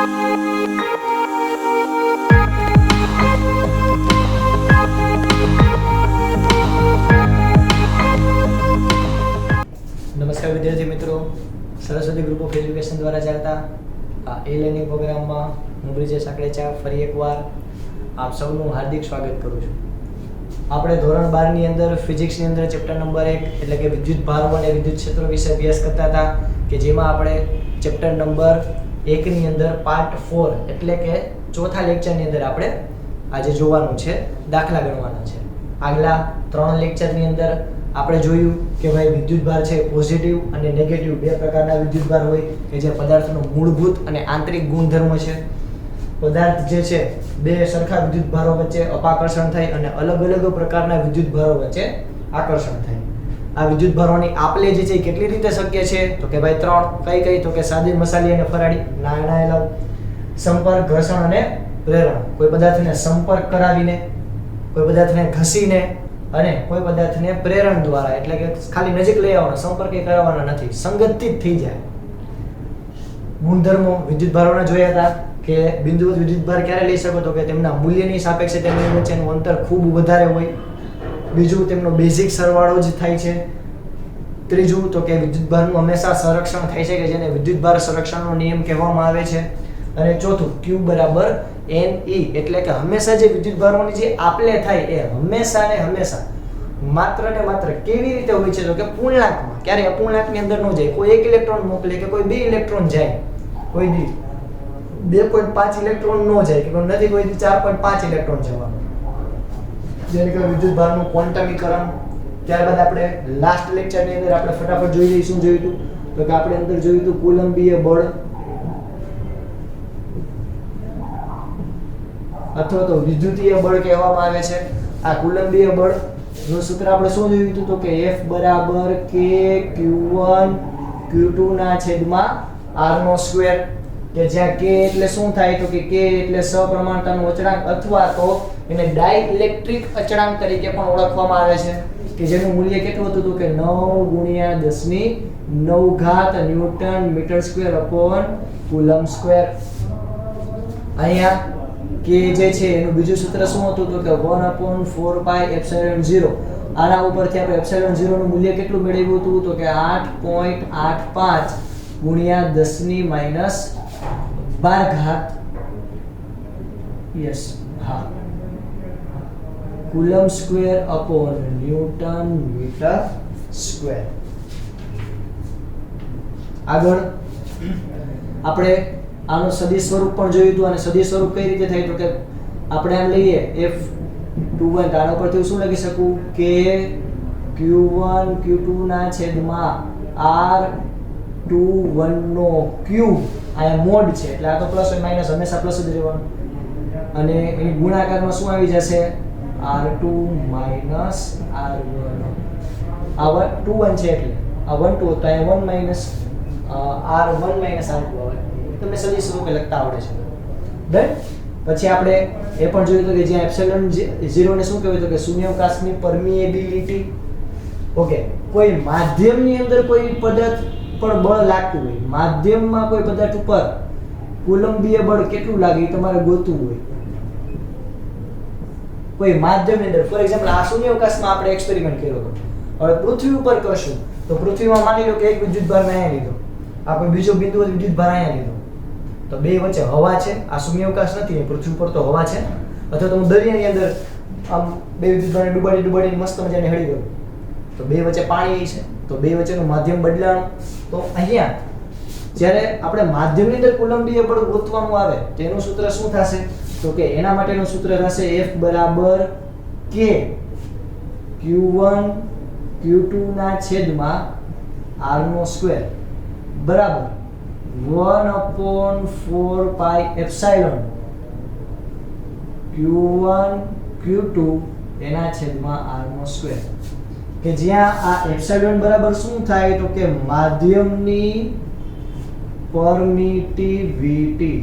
નમસ્કાર વિદ્યાર્થી મિત્રો, સરસ્વતી ગ્રુપ ઓફ એજ્યુકેશન દ્વારા ચાલતા આ e-લર્નિંગ પ્રોગ્રામમાં હું બ્રિજેશ આકડેચા ફરી એકવાર આપ સૌનું હાર્દિક સ્વાગત કરું છું. આપણે ધોરણ 12 ની અંદર ફિઝિક્સની અંદર ચેપ્ટર નંબર 1 એટલે કે વિદ્યુત ભારો અને વિદ્યુત ક્ષેત્રો વિશે અભ્યાસ કરતા હતા કે જેમાં આપણે ચેપ્ટર નંબર 1 ની અંદર પાર્ટ 4 એટલે કે ચોથા લેક્ચરની અંદર આપણે આજે જોવાનું છે, દાખલા ગણવાના છે. આગલા 3 લેક્ચરની અંદર આપણે જોયું કે ભાઈ વિદ્યુત ભાર છે પોઝિટિવ અને નેગેટિવ બે પ્રકારના વિદ્યુત ભાર હોય કે જે પદાર્થનો મૂળભૂત અને આંતરિક ગુણધર્મ છે. પદાર્થ જે છે બે સરખા વિદ્યુત ભારો વચ્ચે અપાકર્ષણ થાય અને અલગ અલગ પ્રકારના વિદ્યુત ભારો વચ્ચે આકર્ષણ થાય. આ વિદ્યુત ભારોની આપલે જે છે કેટલી રીતે શક્ય છે તો કે ભાઈ 3 કઈ તો કે સાદી, મસાલી અને ફરાળી. ના એલાવ સંપર્ક, ઘર્ષણ અને પ્રેરણ. કોઈ પદાર્થને સંપર્ક કરાવીને, કોઈ પદાર્થને ઘસીને અને કોઈ પદાર્થને પ્રેરણ દ્વારા એટલે કે ખાલી નજીક લઈ આવવાનો, સંપર્ક કરાવવાનો નથી, સંગતિત થઈ જાય. ગુણધર્મો વિદ્યુત ભારોના જોયા હતા કે બિંદુવત વિદ્યુત ભાર ક્યારે લઈ શકો તો કે તેમના મૂલ્યની સાપેક્ષે તેમની વચ્ચેનું અંતર ખૂબ વધારે હોય. બીજું તેમનો બેઝિક સરવાળો જ થાય છે. ત્રીજું તો કે વિદ્યુત ભારનું હંમેશા સંરક્ષણ થાય છે કે જેને વિદ્યુત ભાર સંરક્ષણનો નિયમ કહેવામાં આવે છે. અને ચોથું Q બરાબર Ne એટલે કે હંમેશા જે વિદ્યુત ભારોની જે આપલે થાય એ હંમેશા ને હંમેશા માત્ર ને માત્ર કેવી રીતે હોય છે તો કે પૂર્ણાંકમાં, ક્યારે અપૂર્ણાંકની અંદર ન જાય. કોઈ 1 ઇલેક્ટ્રોન મોકલે કે કોઈ 2 ઇલેક્ટ્રોન જાય, કોઈ દી 2.5 ઇલેક્ટ્રોન ન જાય કે નથી, કોઈ દી 4.5 ઇલેક્ટ્રોન જવાનું, જેને કહેવાય વિદ્યુત ભારનું ક્વોન્ટમીકરણ. ત્યારબાદ આપણે લાસ્ટ લેક્ચરની અંદર આપણે ફટાફટ જોઈ લઈએ શું જોયું હતું તો કે આપણે અંદર જોયું હતું કુલંબીય બળ અથવા તો વિદ્યુતીય બળ કહેવામાં આવે છે. આ કુલંબીય બળ નું સૂત્ર આપણે શું જોયું હતું તો કે F બરાબર K Q1 Q2 ના છેદમાં R નો સ્ક્વેર, કે જ્યાં K એટલે શું થાય તો કે K એટલે સપ્રમાણતાનો અચળાંક અથવા તો એને ડાઇલેક્ટ્રિક અચળાંક તરીકે પણ ઓળખવામાં આવે છે કે જેનું મૂલ્ય કેટલું હતું તો કે 9 × 10⁹ newton metre square upon coulomb square. અહીંયા K જે છે એનું બીજું સૂત્ર શું હતું તો કે 1/4πε0. આના ઉપરથી આપણે ε0 નું મૂલ્ય કેટલું મેળવ્યું હતું તો કે 8.85 × 10⁻12 યસ હા coulomb square upon newton metre square. આગળ આપણે આનું સદિશ સ્વરૂપ પણ જોયું હતું. અને સદિશ સ્વરૂપ કઈ રીતે થાય તો કે આપણે આમ લઈએ F21 આના પરથી શું લખી શકું કે Q1 Q2 ના છેદમાં R21 નો ક્યુબ. આ મોડ છે એટલે આ તો પ્લસ હોય માઈનસ હંમેશા પ્લસ જ રહેવાનું. અને એની ગુણાકારમાં શું આવી જશે R2 માઈનસ R1. આ 21 છે એટલે આ 12 તો અહીંયા 1 માઈનસ R1 માઈનસ R2 આવે. તમને સદિશ સ્વરૂપે લખતા આવડે છે. ડન. પછી આપણે એ પણ જોયું તો કે જ્યાં એપ્સિલોન 0 ને શું કહેવાય તો કે શૂન્યાવકાશની પરમિએબિલિટી. ઓકે, કોઈ માધ્યમની અંદર કોઈ પદાર્થ પર બળ લાગતું હોય, માધ્યમમાં કોઈ પદાર્થ ઉપર કુલંબીય બળ કેટલું લાગે એ તમારે ગોતવું હોય. કોઈ માધ્યમની અંદર ફોર એક્ઝામ્પલ આ શૂન્યાવકાશમાં આપણે એક્સપેરિમેન્ટ કર્યો હતો. હવે પૃથ્વી ઉપર કરશું તો પૃથ્વીમાં માની લો કે એક વિદ્યુત ભાર મેં અહીંયા લીધો, આપણે બીજો બિંદુ વિદ્યુત ભાર અહીંયા લીધો, તો બે વચ્ચે હવા છે. આ શૂન્યાવકાશ નથી, પૃથ્વી પર તો હવા છે. અથવા તો હું દરિયાની અંદર આમ બે વિદ્યુત ભારને ડુબાડીને મસ્ત મજાને હળી ગયો તો બે વચ્ચે પાણી છે, તો બે વચ્ચેનું માધ્યમ બદલાણું. તો અહીંયા જ્યારે આપણે માધ્યમની અંદર કુલંબીય બળ ગોતવાનું આવે તો એનું સૂત્ર શું થશે તો કે એના માટેનું સૂત્ર થશે F બરાબર K Q1 Q2 ના છેદમાં R નો સ્ક્વેર બરાબર 1/4πε Q1 Q2 એના છેદમાં R નો સ્ક્વેર. કે જ્યાં આ એપ્સિલોન બરાબર શું થાય તો કે માધ્યમની પરમિટિવિટી.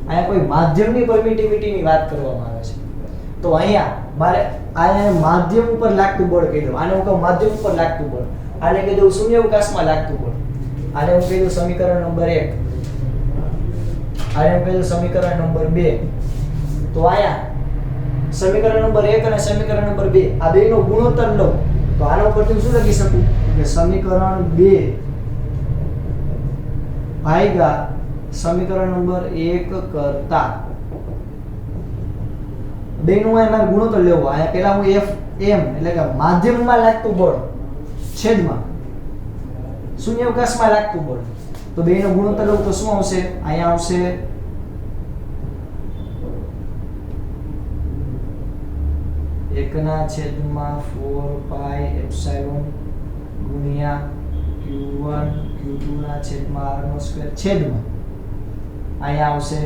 અહીંયા કોઈ માધ્યમની પરમિટિવિટીની વાત કરવામાં આવે છે. તો અહીંયા મારે આ માધ્યમ ઉપર લાગતું બળ કહી દઉં, આને હું કહું માધ્યમ ઉપર લાગતું બળ, આને કહી દઉં શૂન્યાવકાશમાં લાગતું બળ, આને હું કહી દઉં સમીકરણ નંબર 1. આને પેલું સમીકરણ નંબર 2. તો આયા સમીકરણ નંબર 1 અને સમીકરણ નંબર 2 આ બેનો ગુણોત્તર લો તો આના ઉપરથી હું શું લખી શકું કે સમીકરણ 2 ભાગ્યા સમીકરણ નંબર 1 કરતા બેનું એમાં ગુણોત્તર લેવો. આયા પહેલા હું F m એટલે કે માધ્યમમાં લાગતું બળ છેદમાં શૂન્યાવકાશમાં લાગતું બળ તો બેનો ગુણોત્તર લઉં તો શું આવશે? અહીંયા આવશે એકના છેદમાં 4 પાઈ એપ્સિલોન ગુણ્યા q1 q2 ના છેદમાં r નો સ્ક્વેર છેદમાં અહીંયા આવશે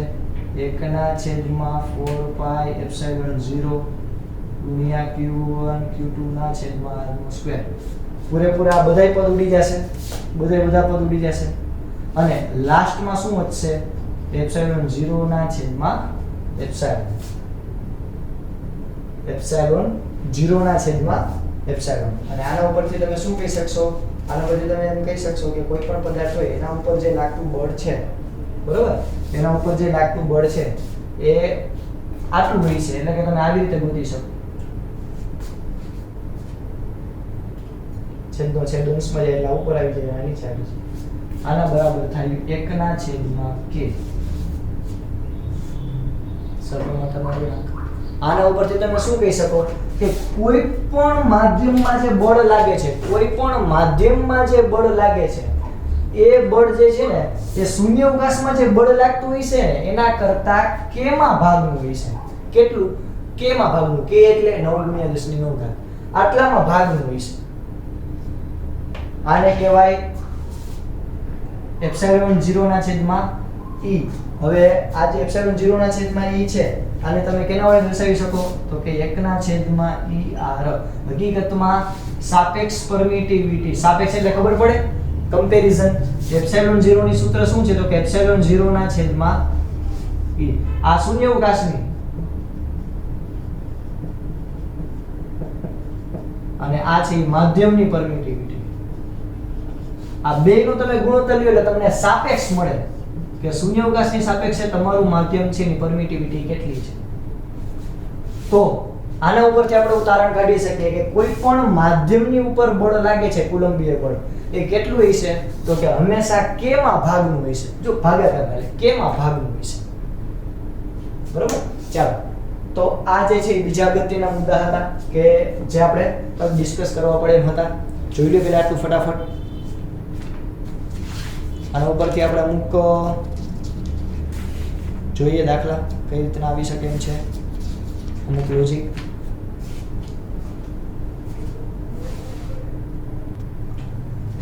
એકના છેદમાં 4 પાઈ એપ્સિલોન 0 ગુણ્યા q1 q2 ના છેદમાં r નો સ્ક્વેર. પૂરેપૂરા આ બધાય પદ ઉડી જશે, બધા પદ ઉડી જશે અને લાસ્ટમાં શું વધશે? એપ્સિલોન 0 ના છેદમાં એપ્સિલોન 0 ના છેદમાં એપ્સિલોન. અને આના ઉપરથી તમે શું કહી શકશો? આના ઉપરથી તમે એમ કહી શકશો કે કોઈ પણ પદાર્થ હોય એના ઉપર જે લાગતું બળ છે, બરોબર, એના ઉપર જે લાગતું બળ છે એ આટલું હોય છે, એટલે કે તમે આવી રીતે ગોતી શકો. છેદનો છેદ અંશમાં જાય એટલે ઉપર આવી જાય, નીચે આવી જાય. આના બરાબર થાય 1 ના છેદમાં k. સરવાળો તમારો આના ઉપરથી તમે શું કહી શકો કે કોઈ પણ માધ્યમમાં જે બળ લાગે છે, કોઈ પણ માધ્યમમાં જે બળ લાગે છે એ બળ જે છે ને એ શૂન્યાવકાશમાં જે બળ લાગતું હોય છે ને એના કરતા k માં ભાગનું હોય છે. કેટલું? k માં ભાગનું. k એટલે 9 × 10⁹ આટલામાં ભાગનું હોય છે. આને કહેવાય એપ્સિલોન 0 ના છેદમાં e. હવે આ જે એપ્સિલોન 0 ના છેદમાં e છે આને તમે કેના વડે દર્શાવી શકો તો કે 1 ના છેદમાં er. હકીકતમાં સાપેક્ષ પરમિટિવિટી, સાપેક્ષ એટલે ખબર પડે, કમ્પેરિઝન. એપ્સિલોન 0 ની સૂત્ર શું છે તો કે એપ્સિલોન 0 ના છેદમાં e. આ શૂન્યાવકાશની અને આ છે માધ્યમની પરમિટિવિટી. આ બેનો તમે ગુણોત્તર લ્યો એટલે તમને સાપેક્ષ મળે કે શૂન્યાવકાશની સાપેક્ષે તમારું માધ્યમ છે એની પરમિટિવિટી કેટલી છે. તો આના ઉપરથી આપણે ઉદાહરણ કાઢી શકીએ કે કોઈ પણ માધ્યમની ઉપર બળ લાગે છે, કુલંબીય બળ, એ કેટલું હોય છે તો કે હંમેશા k માં ભાગનું હોય છે. જો ભાગાકાર એટલે k માં ભાગનું હોય છે, બરોબર. ચાલો, તો આ જે છે બીજા અગત્યના મુદ્દા હતા કે જે આપણે ડિસ્કસ કરવા પડે એમ હતા. જોઈ લો પેલા આટલું ફટાફટ. આના ઉપરથી આપણે અમુક જોઈએ દાખલા કઈ રીતના આવી શકે એમ છે, અમુક લોજિક.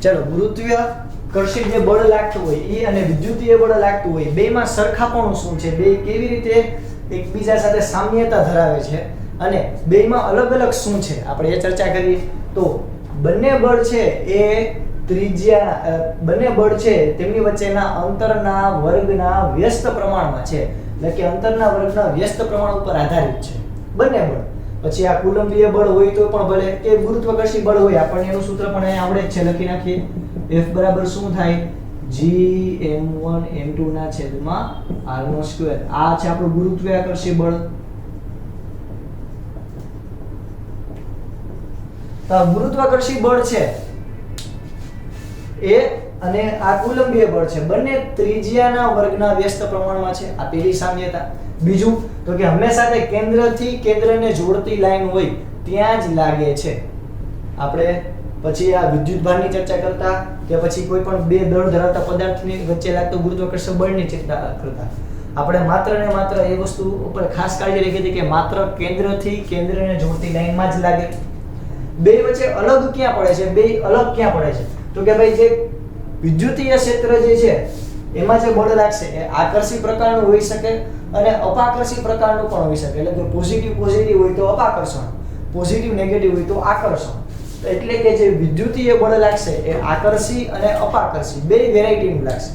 ચલો, ગુરુત્વાકર્ષી જે બળ લાગતું હોય એ અને વિદ્યુતીય બળ લાગતું હોય બેમાં સરખાપણું શું છે, બે કેવી રીતે એકબીજા સાથે સામ્યતા ધરાવે છે અને બેમાં અલગ અલગ શું છે આપણે એ ચર્ચા કરીએ. તો બંને બળ છે એ ત્રિજ્યા, બંને બળ છે તેમની વચ્ચેના અંતરના વર્ગના વ્યસ્ત પ્રમાણમાં છે, એટલે કે અંતરના વર્ગના વ્યસ્ત પ્રમાણ ઉપર આધારિત છે બંને બળ. પછી આ કુલંબીય બળ હોય તો પણ ભલે, કે ગુરુત્વાકર્ષી બળ હોય, આપણને એનું સૂત્ર પણ અહીંયા આવડે જ છે, લખી નાખીએ. F બરાબર શું થાય? Gm1 m2 ના છેદમાં r નો સ્ક્વેર. આ છે આપણું ગુરુત્વાકર્ષી બળ. તો ગુરુત્વાકર્ષી બળ છે એ અને આ કુલંબીય બળ છે, બંને ત્રિજ્યાના વર્ગના વ્યસ્ત પ્રમાણમાં છે. આ પહેલી સામ્યતા. બીજું તો કે હંમેશા તે કેન્દ્રથી કેન્દ્રને જોડતી લાઈન હોય ત્યાં જ લાગે છે. આપણે પછી આ વિદ્યુત ભારની ચર્ચા કરતા કે પછી કોઈ પણ બે દળ ધરાવતા પદાર્થની વચ્ચે લાગતું ગુરુત્વાકર્ષણ બળની ચર્ચા કરતા આપણે માત્ર ને માત્ર એ વસ્તુ ઉપર ખાસ કાળજી રાખી હતી કે માત્ર કેન્દ્રથી કેન્દ્રને જોડતી લાઈનમાં જ લાગે. બે વચ્ચે અલગ ક્યાં પડે છે? બે અલગ ક્યાં પડે છે તો કે ભાઈ જે વિદ્યુતીય ક્ષેત્ર જે છે એમાં જે બળ લાગશે એ આકર્ષી પ્રકારનું હોઈ શકે અને અપાકર્ષી પ્રકારનું પણ હોઈ શકે. એટલે કે પોઝિટિવ હોય તો અપાકર્ષણ, પોઝિટિવ નેગેટિવ હોય તો આકર્ષણ. એટલે કે જે વિદ્યુતીય બળ લાગશે એ આકર્ષી અને અપાકર્ષી બે વેરાયટીનું લાગશે.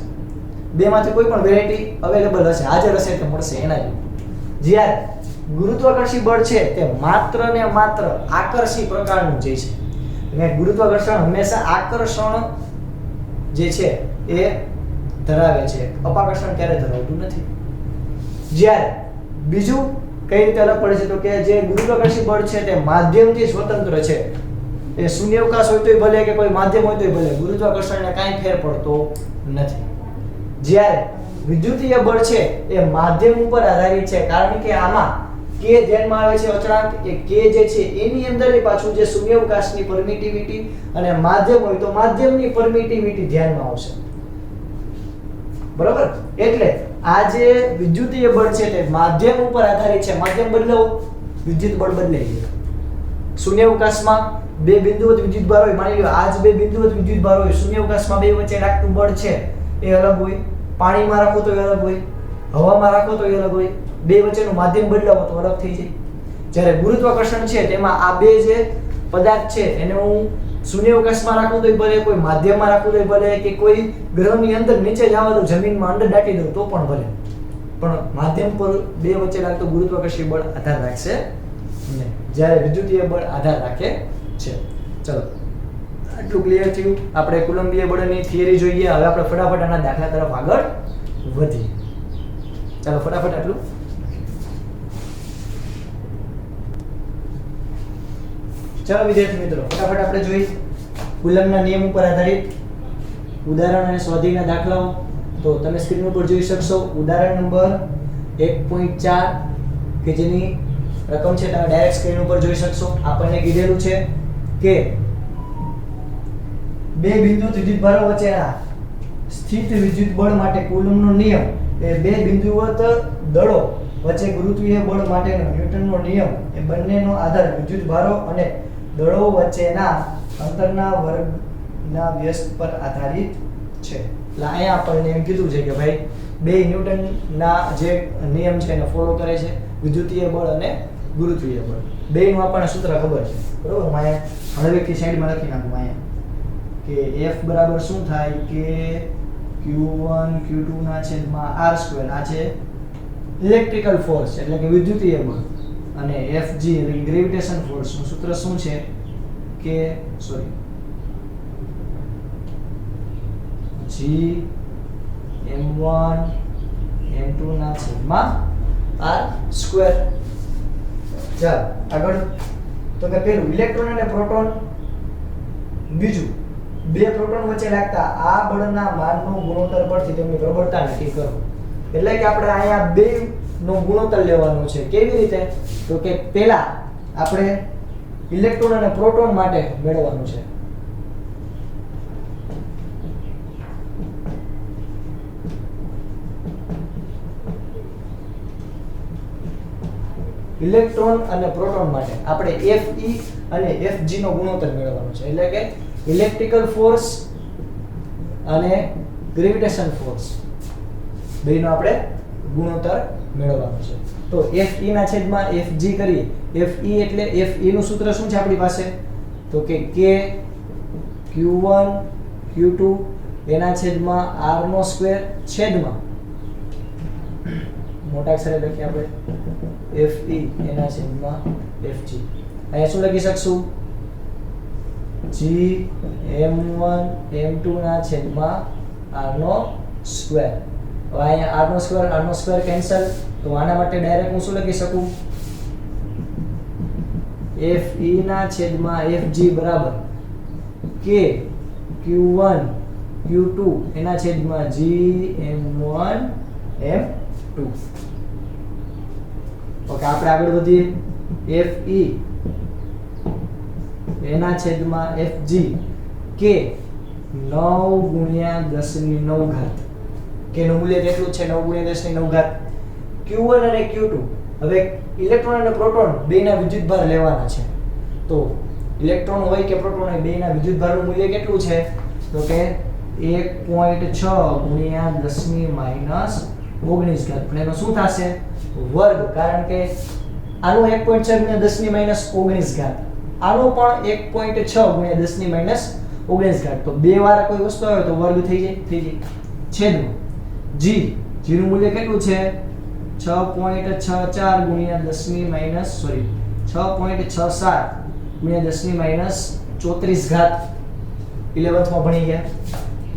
બેમાંથી કોઈ પણ વેરાયટી અવેલેબલ હશે, હાજર હશે તો મળશે એના જેવું. જ્યારે ગુરુત્વાકર્ષી બળ છે તે માત્ર ને માત્ર આકર્ષી પ્રકારનું જે છે, એટલે ગુરુત્વાકર્ષણ હંમેશા આકર્ષણ જે છે એ ધરાવે છે, અપાકર્ષણ ક્યારે ધરાવતું નથી. જ્યારે બીજું કઈ રીતે અલગ પડે છે તો કે જે ગુરુત્વાકર્ષી બળ છે તે માધ્યમથી સ્વતંત્ર છે. એ શૂન્યાવકાશ હોય તોય ભલે કે કોઈ માધ્યમ હોય તોય ભલે, ગુરુત્વાકર્ષણને કાંઈ ફેર પડતો નથી. જ્યારે વિદ્યુતીય બળ છે એ માધ્યમ ઉપર આધારિત છે, કારણ કે આમાં કે ધ્યાનમાં આવે છે અચળાંક. એ કે જે છે એની અંદર પાછું જે શૂન્યાવકાશની પરમિટિવિટી અને માધ્યમ હોય તો માધ્યમની પરમિટિવિટી ધ્યાનમાં આવશે. બરાબર? એટલે આ જે વિદ્યુતીય બળ છે તે માધ્યમ ઉપર આધારિત છે. માધ્યમ બદલાવો, વિદ્યુત બળ બદલાઈ જાય. શૂન્યાવકાશમાં બે બિંદુવત વિદ્યુત ભાર હોય, માની લો આ જ બે બિંદુવત વિદ્યુત ભાર હોય, શૂન્યાવકાશમાં બે વચ્ચે લાગતું બળ છે એ અલગ હોય, પાણીમાં રાખો તો અલગ હોય, હવામાં રાખો તો અલગ હોય, બે વચ્ચેનું માધ્યમ બદલાવો તો અલગ થઈ જાય. જ્યારે ગુરુત્વાકર્ષણ છે તેમાં આ બે જે પદાર્થ છે એને હું શૂન્યાવકાશમાં રાખું તોય ભલે, કોઈ માધ્યમમાં રાખું તોય ભલે, કે કોઈ ગ્રહની અંદર નીચે જવા દઉં, જમીનમાં અંદર દાટી દઉં તો પણ ભલે, પણ માધ્યમ પર બે વચ્ચે લાગતું ગુરુત્વાકર્ષી બળ આધાર રાખશે નહીં, જ્યારે વિદ્યુતીય બળ આધાર રાખે છે. ચલો, આટલું ક્લિયર થયું. આપણે કુલંબીય બળની થિયરી જોઈએ. હવે આપણે ફટાફટ આના દાખલા તરફ આગળ વધીએ. ચાલો ફટાફટ આટલું. ચાલો વિદ્યાર્થી મિત્રો, ફટાફટ આપણે જોઈએ કુલમ્બના નિયમ ઉપર આધારિત ઉદાહરણ અને સ્વાધ્યાયના દાખલાઓ. તો તમે સ્ક્રીન ઉપર જોઈ શકશો ઉદાહરણ નંબર 1.4 કે જેની રકમ છે તમે ડાયરેક્ટ સ્ક્રીન ઉપર જોઈ શકશો. આપણને કીધેલું છે કે બે બિંદુત વિદ્યુતભારો વચ્ચેના સ્થિત વિદ્યુત બળ માટે કુલમ્બનો નિયમ એ બે બિંદુવત દળો વચ્ચે ગુરુત્વીય બળ માટેનો ન્યૂટનનો નિયમ એ બંનેનો આધાર વિદ્યુતભારો અને દળો વચ્ચેના અંતરના વર્ગના વ્યસ્ત પર આધારિત છે. એટલે અહીંયા આપણને એમ કીધું છે કે ભાઈ બે ન્યૂટનના જે નિયમ છે એને ફોલો કરે છે, વિદ્યુતીય બળ અને ગુરુત્વીય બળ. બેનું આપણને સૂત્ર ખબર છે, બરોબર? હું અહીંયા હળવેથી સાઈડમાં લખી નાખું અહીંયા કે F બરાબર શું થાય કે Q1 Q2 ના છેદમાં R². આ છે ઇલેક્ટ્રિકલ ફોર્સ એટલે કે વિદ્યુતીય બળ, અને Fg એટલે ગ્રેવિટેશન ફોર્સ નું સૂત્ર શું છે કે G m1 m2 ના છેદમાં R². ચાલો આગળ. તો કે પેલું ઇલેક્ટ્રોન અને પ્રોટોન, બીજું બે પ્રોટોન વચ્ચે લાગતા આ બળના માનનો ગુણોત્તર પરથી તેમની પ્રબળતા નક્કી કરો. એટલે કે આપણે અહીંયા બે નો ગુણોત્તર લેવાનો છે. કેવી રીતે? તો કે પહેલા આપણે ઇલેક્ટ્રોન અને પ્રોટોન માટે મેળવવાનું છે. ઇલેક્ટ્રોન અને પ્રોટોન માટે આપણે Fe અને Fg નો ગુણોત્તર મેળવવાનો છે. એટલે કે ઇલેક્ટ્રિકલ ફોર્સ અને ગ્રેવિટેશન ફોર્સ બેનો આપણે ગુણોત્તર મેળવવાનો છે. તો Fe ના છેદમાં Fg કરીએ. Fe એટલે Fe નું સૂત્ર શું છે આપણી પાસે? તો કે K Q1 Q2 એના છેદમાં R² છેદમાં મોટા અક્ષરે લખીએ આપણે Fe એના છેદમાં Fg. અહીંયા શું લખી શકશું? G m1 m2 ના છેદમાં R². હવે અહીંયા R² કેન્સલ. તો આના માટે ડાયરેક્ટ હું શું લખી શકું? Fe ના છેદમાં Fg બરાબર K Q1 Q2 એના છેદમાં G m1 m2. ઓકે, આપણે આગળ વધીએ. Fe એના છેદમાં Fg K 9 × 10⁹. K નું મૂલ્ય કેટલું છે? 9 × 10⁹. Q1 અને Q2 હવે ઇલેક્ટ્રોન અને પ્રોટોન બેના વિદ્યુતભાર લેવાના છે. તો ઇલેક્ટ્રોન હોય કે પ્રોટોન હોય બેના વિદ્યુતભારનું મૂલ્ય કેટલું છે? તો કે 1.6 × 10⁻⁻⁹. પણ એનો શું થશે? વર્ગ. કારણ કે આનું 1.6 × 10⁻⁻⁹. આનું પણ 1.6 × 10⁻⁻⁹. તો બે વાર કોઈ વસ્તુ આવે તો વર્ગ થઈ જાય. છેદમાં G નું મૂલ્ય કેટલું છે? 6.64 × 10⁻⁻ 11th માં ભણી ગયા.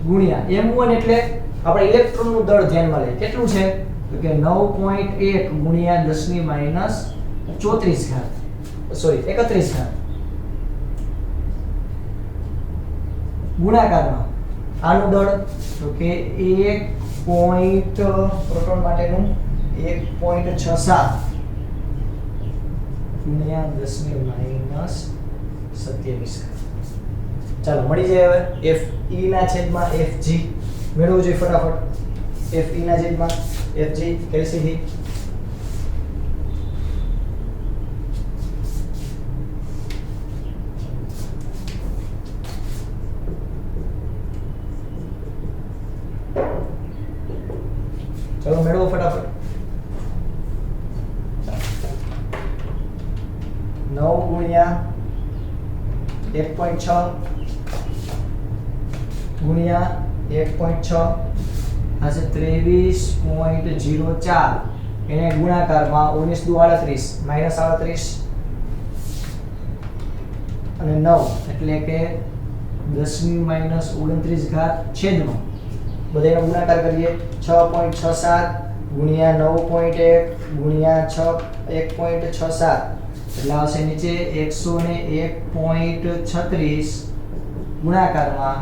ગુણ્યા m1 એટલે આપણે ઇલેક્ટ્રોનનું દળ ધ્યાનમાં લઈએ. કેટલું છે? તો કે 9.1 ગુણ્યા 10 ની માઈનસ 34 ઘાત સોરી 31 ઘાત ગુણાકારમાં આનું દળ તો કે 1. પ્રોટોન માટેનું 1.67 ગુણ્યા 10 ની માઈનસ 27 ચાલો મળી જાય હવે Fe ના છેદમાં Fg મેળવવું જોઈએ ફટાફટ Fe ના છેદમાં Fg કેલ્સીથી चलो मेड़ो फटाफट 9 गुणिया 1.6 गुणिया 1.6 આ છે 23.04 એને ગુણાકારમાં 19 દુ 38 માઈનસ 38 અને 9 એટલે કે 10 ની માઈનસ 29 ઘાત છેદમાં બધાનો ગુણાકાર કરીએ 6.67 ગુણ્યા 9.1 ગુણ્યા 1.67 એટલે આવશે નીચે 101.36 ગુણાકારમાં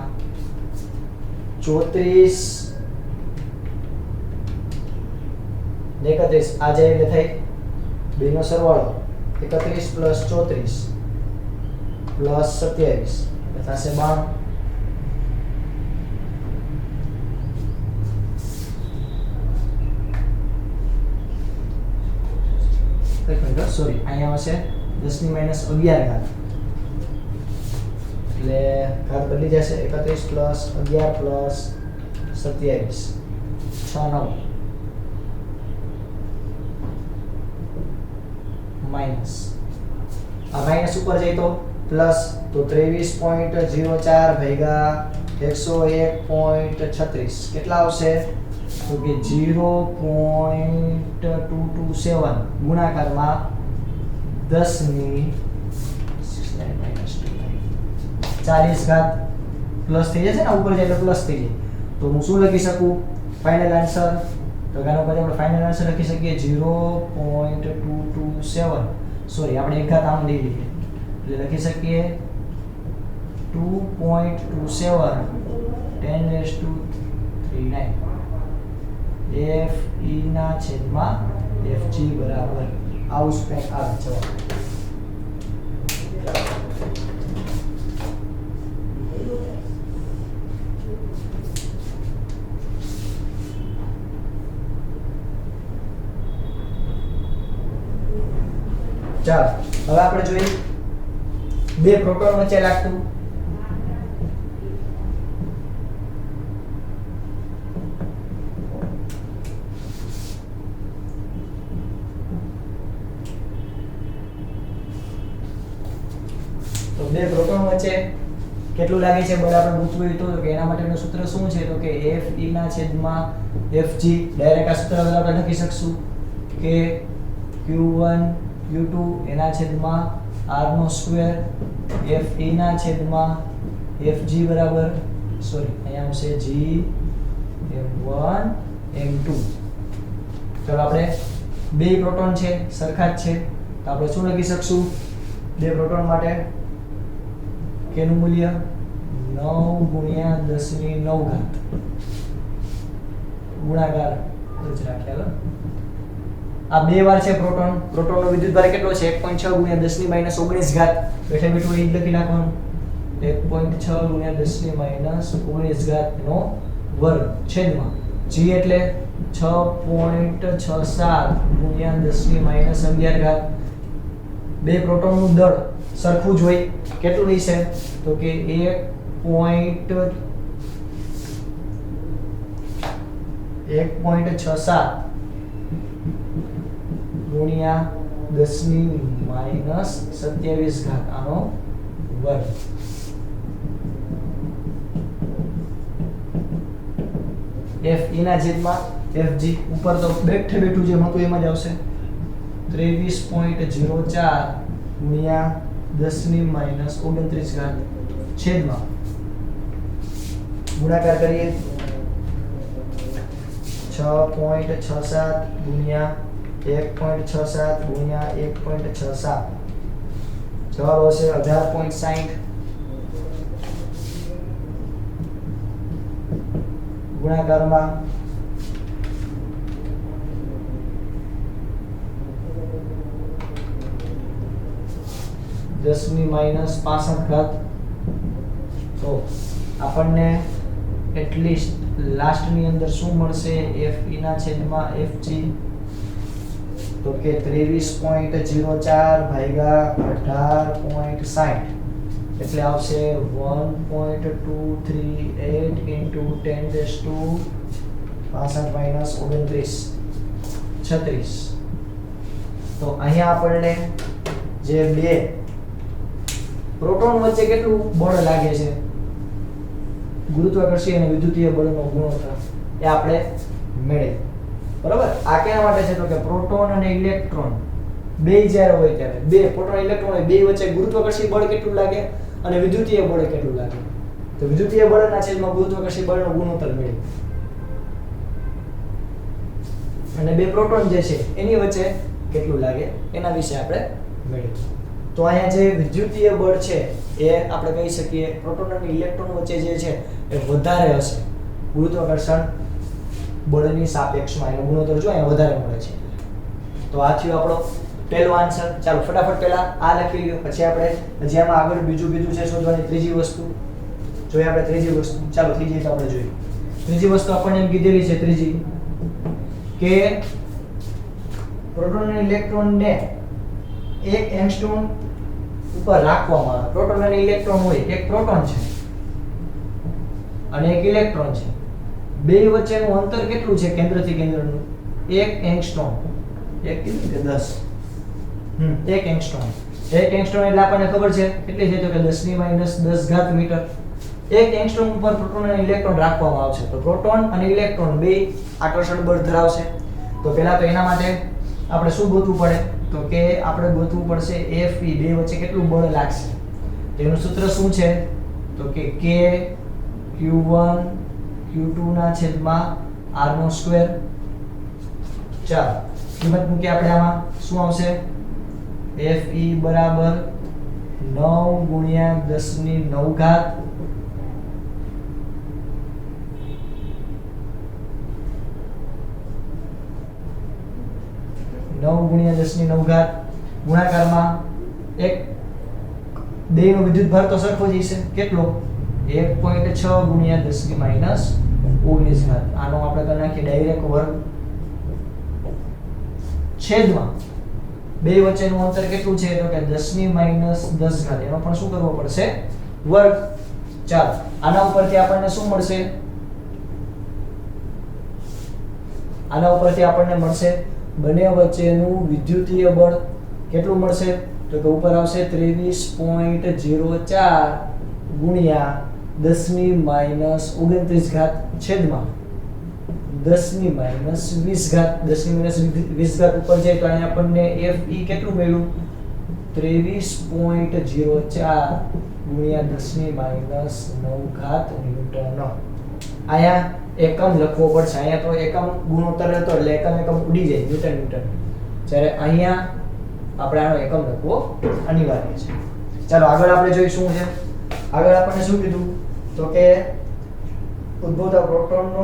34 31 આ જાય એટલે થઈ બેનો સરવાળો 31 પ્લસ 34 પ્લસ 27 એટલે થશે 92 સોરી અહીંયા આવશે 10 ની માઈનસ 11 ઘાત એટલે ઘાત બદલી જશે 31 પ્લસ 11 પ્લસ 27 69 માઈનસ આ માઈનસ ઉપર જાય તો પ્લસ તો 23.04 ભાગ્યા 101.36 કેટલા આવશે તો કે 0.227 ગુણાકારમાં 10 ની 40 ઘાત પ્લસ થઈ જશે ને ઉપર જાય એટલે પ્લસ થઈ જાય તો હું શું લખી શકું ફાઇનલ આન્સર તો આનો પછી આપણે ફાઇનલ આન્સર લખી શકીએ 0.227 સોરી આપણે એક ઘાત આમ લઈ લઈએ એટલે લખી શકીએ 2.27 10⁻39 Fe ના છેદમાં Fg બરાબર આવું જ કંઈક આવે જવાબ ચાલો હવે આપણે જોઈએ બે પ્રોટોન વચ્ચે લાગતું તો બે પ્રોટોન વચ્ચે કેટલું લાગે છે બળ આપણે પૂછવું હતું કે એના માટેનું સૂત્ર શું છે તો કે Fe ના છેદમાં Fg ડાયરેક્ટ આ સૂત્ર આપણે લખી શકશું કે Q1 Q2 એના છેદમાં r નો સ્ક્વેર Fe ના છેદમાં Fg બરાબર સોરી અહીંયા આવશે G m1 m2 ચલો આપણે બે પ્રોટોન છે સરખા જ છે તો આપણે શું લખી શકશું બે પ્રોટોન માટે કેનું મૂલ્ય 9 ગુણ્યા 10 ની 9 ઘાત ગુણાકાર જ રાખ્યા આ બે વાર છે પ્રોટોન પ્રોટોનનો વિદ્યુતભાર કેટલો છે 1.6 ગુણ્યા 10 ની માઈનસ 19 ઘાત એટલે મીઠું એ લખી નાખવાનું 1.6 ગુણ્યા 10 ની માઈનસ 19 ઘાત નો વર્ગ છેદમાં g એટલે 6.67 ગુણ્યા 10 ની માઈનસ 11 ઘાત બે પ્રોટોનનું દળ સરખું જ હોય કેટલું હશે તો કે 1.67 ગુણ્યા 10 ની માઈનસ 27 ઘાત આનો વર્ગ Fe ના છેદમાં Fg ઉપર તો બેઠે બેઠું જે હતું એમાં જ આવશે 23.04 ગુણ્યા 10 ની માઈનસ 29 ઘાત છેદમાં ગુણાકાર કરીએ 6 6.67 ગુણ્યા 1.67 ગુણ્યા 1.67 જવાબ આવશે 18.60 ગુણાકારમાં 10⁻⁵ તો આપણને એટલીસ્ટ લાસ્ટ ની અંદર શું મળશે fe ના છેદમાં fg તો કે 23.04 ભાગ્યા 18.60 એટલે આવશે 1.238 into 10⁻⁻⁵ - 36 તો અહીંયા આપણને જે બે પ્રોટોન વચ્ચે કેટલું બળ લાગે છે ગુરુત્વાકર્ષીય અને વિદ્યુતીય બળનો ગુણોત્તર એ આપણે મેળવીએ બરાબર આ કેના માટે છે તો કે પ્રોટોન અને ઇલેક્ટ્રોન બે જ્યારે હોય ત્યારે બે પ્રોટોન ઇલેક્ટ્રોન હોય બે વચ્ચે ગુરુત્વાકર્ષીય બળ કેટલું લાગે અને વિદ્યુતીય બળ કેટલું લાગે તો વિદ્યુતીય બળના છેદમાં ગુરુત્વાકર્ષીય બળનો ગુણોત્તર મેળવીએ અને બે પ્રોટોન જે છે એની વચ્ચે કેટલું લાગે એના વિશે આપણે મેળવીએ તો અહીંયા જે વિદ્યુતીય બળ છે એ આપણે કહી શકીએ પ્રોટોન અને ઇલેક્ટ્રોન વચ્ચે જે છે એ વધારે હશે ગુરુત્વાકર્ષણ બળની સાપેક્ષમાં એનો ગુણોત્તર જો અહીંયા વધારે મળે છે તો આ થયો આપણો પહેલો આન્સર ચાલો ફટાફટ પહેલા આ લખી લ્યો પછી આપણે હજી આમાં આગળ બીજું કીધું છે શોધવાની ત્રીજી વસ્તુ જોઈએ આપણે ત્રીજી વસ્તુ ચાલો ત્રીજી તો આપણે જોઈએ ત્રીજી વસ્તુ આપણને એમ કીધેલી છે ત્રીજી કે પ્રોટોન અને ઇલેક્ટ્રોનને એક એંગસ્ટ્રોમ ઉપર રાખવામાં આવે પ્રોટોન અને ઇલેક્ટ્રોન હોય એક પ્રોટોન છે અને એક ઇલેક્ટ્રોન છે બે વચ્ચેનું અંતર કેટલું છે કેન્દ્રથી કેન્દ્રનું 1 એંગસ્ટ્રોમ 1 કેટલું કે 10 1 એંગસ્ટ્રોમ 1 એંગસ્ટ્રોમ એટલે આપણને ખબર છે કેટલી છે તો કે 10⁻⁻10 મીટર 1 એંગસ્ટ્રોમ ઉપર પ્રોટોન અને ઇલેક્ટ્રોન રાખવામાં આવશે તો પ્રોટોન અને ઇલેક્ટ્રોન બે આકર્ષણ બળ ધરાવશે તો પહેલા તો એના માટે આપણે શું ગોતવું પડે તો કે આપણે ગોતવું પડશે fe બે વચ્ચે કેટલું બળ લાગશે તેનું સૂત્ર શું છે તો કે k q1 q2 ના છેદમાં r નો સ્ક્વેર ચાલો કિંમત મૂકી આપણે આમાં શું આવશે fe બરાબર 9 ગુણ્યા 10⁹ 9 ગુણ્યા 10⁹ ગુણાકારમાં એક બેનો વિદ્યુત ભાર તો સરખો જ હશે કેટલો 1.6 ગુણ્યા 10⁻⁻19 આનો આપણે કરી નાખીએ ડાયરેક્ટ વર્ગ છેદમાં બે વચ્ચેનું અંતર કેટલું છે તો કે 10⁻10 એનો પણ શું કરવો પડશે વર્ગ ચાલો આના ઉપરથી આપણને શું મળશે આના ઉપરથી આપણને મળશે બંને વચ્ચેનું વિદ્યુતીય બળ કેટલું મળશે તો કે ઉપર આવશે 23.04 ગુણ્યા 10⁻⁻29 છેદમાં 10⁻20 ઉપર જાય તો અહીંયા આપણને fe કેટલું મળ્યું 23.04 ગુણ્યા 10⁻⁹ ન્યૂટન અહીંયા એકમ લખવો પડશે અહીંયા તો એકમ ગુણોત્તર હતો એટલે એકમ ઉડી જાય ન્યૂટન જ્યારે અહીંયા આપણે આનો એકમ લખવો અનિવાર્ય છે ચાલો આગળ આપણે જોઈએ શું છે આગળ આપણને શું કીધું તો કે ઉદ્ભવતા પ્રોટોનનો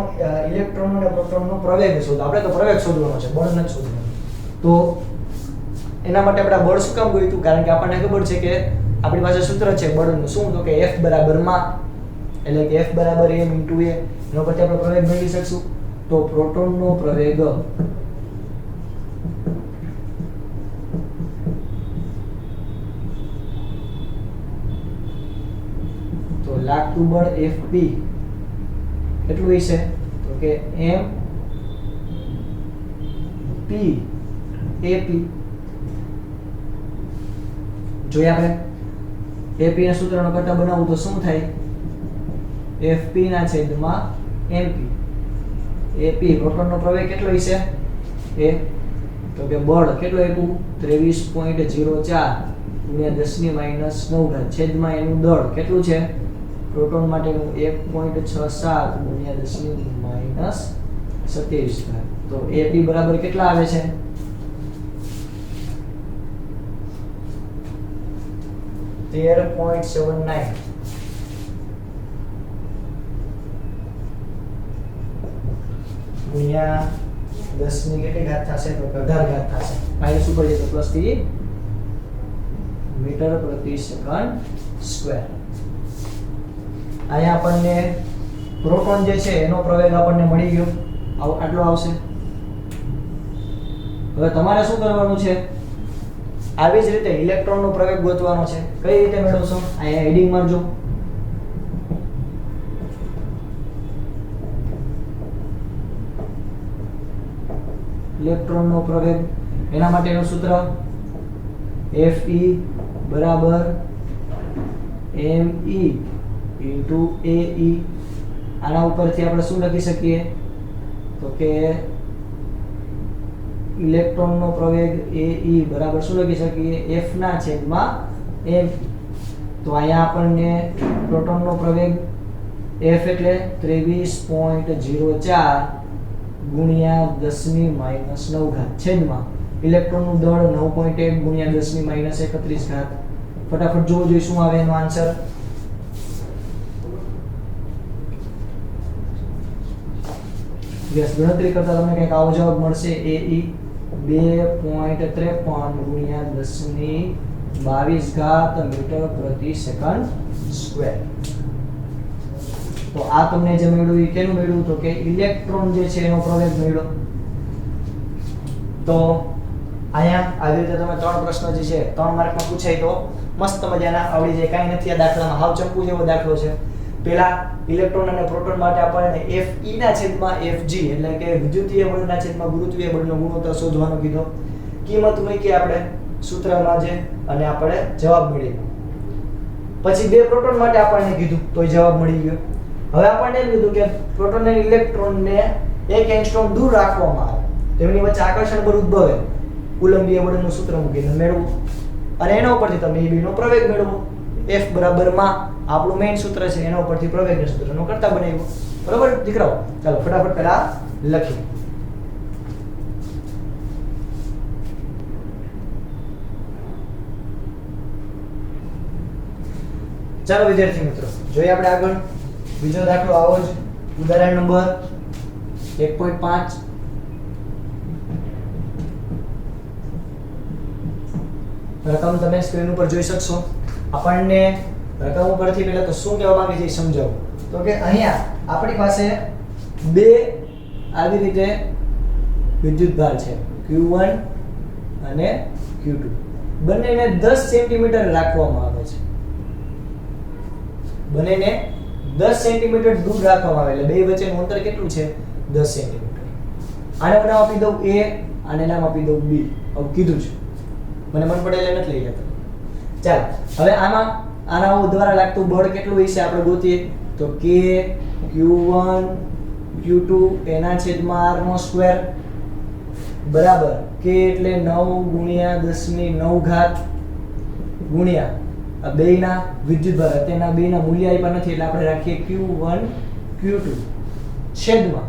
ઇલેક્ટ્રોનનો અને પ્રોટોનનો પ્રવેગ શોધો આપણે તો પ્રવેગ શોધવાનો છે બળ નથી શોધવાનું તો એના માટે આપણે બળ શું કામ ગોઈતું કારણ કે આપણને ખબર છે કે આપણી પાસે સૂત્ર છે બળનું શું તો કે F બરાબર માં એટલે કે F બરાબર m * a એનો પરથી આપણે પ્રવેગ મેળવી શકશું તો પ્રોટોનનો પ્રવેગ તો લાગતું બળ Fp કેટલું હશે તો કે m p ap જોઈએ આપણે ap ના સૂત્રનો કરતા બનાવું તો શું થાય Fp ના છેદમાં mp ap પ્રોટોનનો પ્રવેગ કેટલો હશે એ તો કે બળ કેટલો આપ્યું 23.04 ગુણ્યા 10⁻⁹ છેદમાં એનું દળ કેટલું છે પ્રોટોન માટેનું 1.67 ગુણ્યા 10⁻⁷ 27 ઘાત. તો AP બરાબર કેટલા આવે છે? 13.79 ગુણ્યા 10 ની કેટલી ઘાત થશે? તો 18 ઘાત થશે. માઇનસ ઉપર જશે પ્લસ થી મીટર પ્રતિ સેકન્ડ સ્ક્વેર. અહીંયા આપણને પ્રોટોન જે છે એનો પ્રવેગ આપણને મળી ગયો, આટલો આવશે. હવે તમારે શું કરવાનું છે? આવી જ રીતે ઇલેક્ટ્રોનનો પ્રવેગ ગોતવાનો છે. કઈ રીતે મેળવશો? અહીંયા હેડિંગ મારજો. ઇલેક્ટ્રોનનો પ્રવેગ, એના માટેનું સૂત્ર Fe બરાબર me into Ae. આના ઉપરથી આપણે શું લખી શકીએ? તો કે ઇલેક્ટ્રોનનો પ્રવેગ Ae બરાબર શું લખી શકીએ? F ના છેદમાં m. તો અહીંયા આપણને પ્રોટોનનો પ્રવેગ F એટલે 23.04 ગુણ્યા 10 ની માઈનસ 9 ઘાત છેદમાં ઇલેક્ટ્રોનનું દળ 9.1 ગુણ્યા 10 ની માઈનસ 31 ઘાત. ફટાફટ જોવો જોઈએ શું આવે એનો આન્સર. યસ, ગણતરી કરતા તમને કંઈક આવો જવાબ મળશે. Ae 2.53 ગુણ્યા 10 ની 22 ઘાત મીટર પ્રતિ સેકન્ડ સ્ક્વેર. તો આ તમને જે મળ્યું એ કેનું મળ્યું? તો કે ઇલેક્ટ્રોન જે છે એનો પ્રવેગ મળ્યો. તો અહીંયા આવી રીતે તમે 3 પ્રશ્નો જે છે 3 માર્કમાં પૂછાય તો મસ્ત મજાના આવડી જાય. કાંઈ નથી આ દાખલામાં, હાવ ચંપુ જેવો દાખલો છે. પહેલા ઇલેક્ટ્રોન અને પ્રોટોન માટે આપણને Fe ના છેદમાં Fg એટલે કે વિદ્યુતીય બળના છેદમાં ગુરુત્વીય બળનો ગુણોત્તર શોધવાનો કીધો. કિંમત મૂકી આપણે સૂત્રમાં જે, અને આપણે જવાબ મળી ગયો. પછી 2 પ્રોટોન માટે આપણને કીધું તોય જવાબ મળી ગયો. હવે આપણને એમ કીધું કે પ્રોટોન અને ઇલેક્ટ્રોનને 1 એંગસ્ટ્રોમ દૂર રાખવામાં આવે, તેમની વચ્ચે આકર્ષણ બળ ઉદ્ભવે, કુલંબીય બળનું સૂત્ર મૂકીને મેળવો. અને એના ઉપરથી તમે Eb નો પ્રવેગ મેળવો. F બરાબર માં આપણું મેઈન સૂત્ર છે, એના ઉપરથી પ્રવેગના સૂત્રનો કરતા બનાવ્યો. બરાબર દીકરાઓ? ચાલો ફટાફટ પહેલા લખીએ. ચાલો વિદ્યાર્થી મિત્રો, જોઈએ આપણે આગળ. બીજો દાખલો આવો જ, ઉદાહરણ નંબર 1.5. રકમ તમે સ્ક્રીન ઉપર જોઈ શકશો. આપણને રકમ ઉપરથી પહેલા તો શું કહેવા માંગે છે એ સમજાવું. તો કે અહીંયા આપણી પાસે 2 આવી રીતે વિદ્યુતભાર છે, Q1 અને Q2. બંનેને 10 સેન્ટીમીટર રાખવામાં આવે છે. બંનેને 10 સેન્ટીમીટર દૂર રાખવામાં આવે, એટલે બે વચ્ચેનું અંતર કેટલું છે? 10 સેન્ટીમીટર. આને નામ આપી દઉં A, આને નામ આપી દઉં B. આવું કીધું છે, મને મન પડે એટલે નથી લઈ જતો. ચાલો હવે આના દ્વારા લાગતું બળ કેટલું હશે આપણે ગોતીએ. તો K Q1 Q2 એના છેદમાં r નો સ્ક્વેર બરાબર K એટલે 9 ગુણ્યા 10 ની 9 ઘાત ગુણ્યા આ બેયના વિદ્યુતભાર. તેના બેયના મૂલ્ય આપ્યા નથી એટલે આપણે રાખીએ Q1 Q2 છેદમાં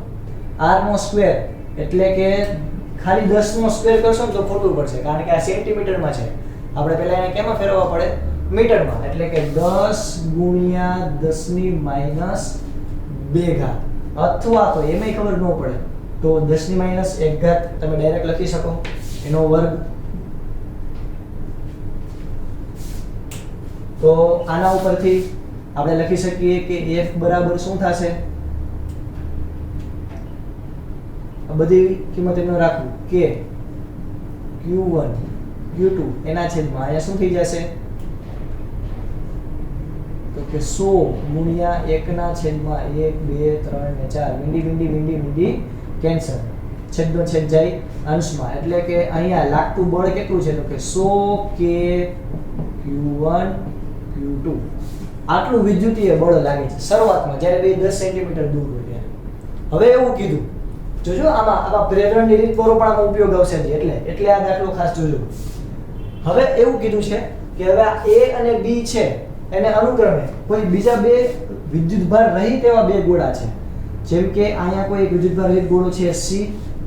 r નો સ્ક્વેર એટલે કે ખાલી 10 નો સ્ક્વેર કરશો ને તો ખોટું પડશે, કારણ કે આ સેન્ટીમીટરમાં છે. આપણે પહેલા એને કેમાં ફેરવવા પડે? મીટરમાં. એટલે કે 10 ગુણ્યા 10 ની માઈનસ 2 ઘાત, અથવા તો એમાંય ખબર ન પડે તો 10 ની માઈનસ 1 ઘાત તમે ડાયરેક્ટ લખી શકો, એનો વર્ગ. તો આના ઉપરથી આપણે લખી શકીએ કે F બરાબર શું થશે? આ બધી કિંમત એનો રાખવું. K Q1 Q2 એના છેદમાં અહીંયા શું થઈ જશે? તો કે 100 ગુણ્યા 1 ના છેદમાં 1 2 3 ને 4 મીંડી કેન્સર. છેદનો છેદ જાય અંશમાં, એટલે કે અહીંયા લાગતું બળ કેટલું છે? તો કે 100 K Q1 Q2 આટલું વિદ્યુતીય બળ લાગે છે શરૂઆતમાં, જ્યારે બે 10 સેન્ટીમીટર દૂર હોય ત્યારે. હવે એવું કીધું, જોજો આમાં પ્રેરણની રીત પર પણ આમાં ઉપયોગ આવશે જ, એટલે આ દાખલો ખાસ જોજો. હવે એવું કીધું છે કે હવે આ A અને B છે એને અનુક્રમે કોઈ બીજા 2 વિદ્યુતભાર રહિત એવા 2 ગોળા છે. જેમ કે અહીંયા કોઈ એક વિદ્યુતભાર રહિત ગોળો છે C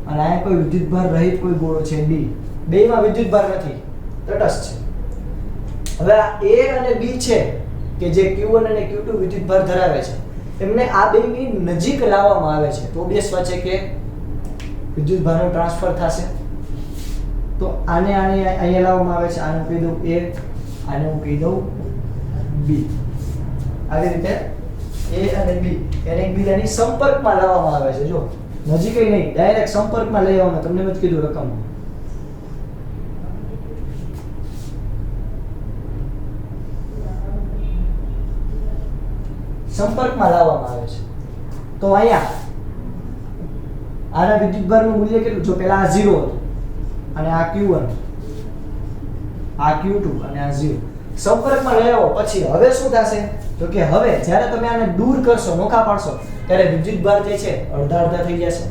અને અહીંયા કોઈ વિદ્યુતભાર રહિત કોઈ ગોળો છે D. બેયમાં વિદ્યુતભાર નથી, તટસ્થ છે. હવે આ A અને B છે કે જે Q1 અને Q2 વિદ્યુતભાર ધરાવે છે, એમને આ બેની નજીક લાવવામાં આવે છે તો ઓબ્વિયસ વાત છે કે વિદ્યુતભારનું ટ્રાન્સફર થશે. તો આને અહીંયા લાવવામાં આવે છે, આને હું કહી દઉં A, આને હું કહી દઉં B. આવી રીતે A અને B એને એકબીજાની સંપર્કમાં લાવવામાં આવે છે. જો નજીક નહીં, ડાયરેક્ટ સંપર્કમાં લઈ આવવામાં. તમને મેં કીધું રકમ સંપર્કમાં લાવવામાં આવે છે. તો અહીંયા આના વિદ્યુતભારનું મૂલ્ય કેટલું? જો પહેલા આ 0 હતું અને આ Q1, આ Q2 અને આ 0 સંપર્કમાં લઈ આવો પછી હવે શું થશે? તો કે હવે જ્યારે તમે આને દૂર કરશો, નોખા પાડશો, ત્યારે વિદ્યુતભાર જે છે અડધા અડધા થઈ જશે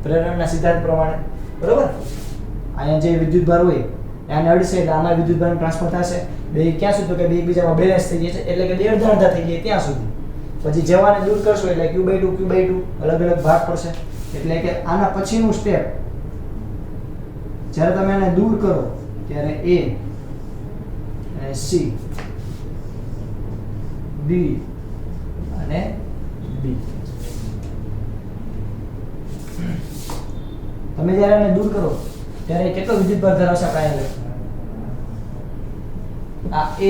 પ્રેરણના સિદ્ધાંત પ્રમાણે. બરોબર? અહીંયા જે વિદ્યુતભાર હોય આને અડશે એટલે આમાં વિદ્યુતભારનું ટ્રાન્સફર થશે. બે ક્યાં સુધી? તો કે બે એકબીજામાં બેલેન્સ થઈ જશે એટલે કે બે અડધા અડધા થઈ જાય ત્યાં સુધી. પછી જવાને દૂર કરશો એટલે Q/2 અલગ અલગ ભાગ પડશે. એટલે કે આના પછીનું સ્ટેપ જ્યારે તમે આને દૂર કરો ત્યારે A અને C, D અને B. તમે જ્યારે આને દૂર કરો ત્યારે કેટલો વિદ્યુતભાર ધરાવશે? આપણે આ A,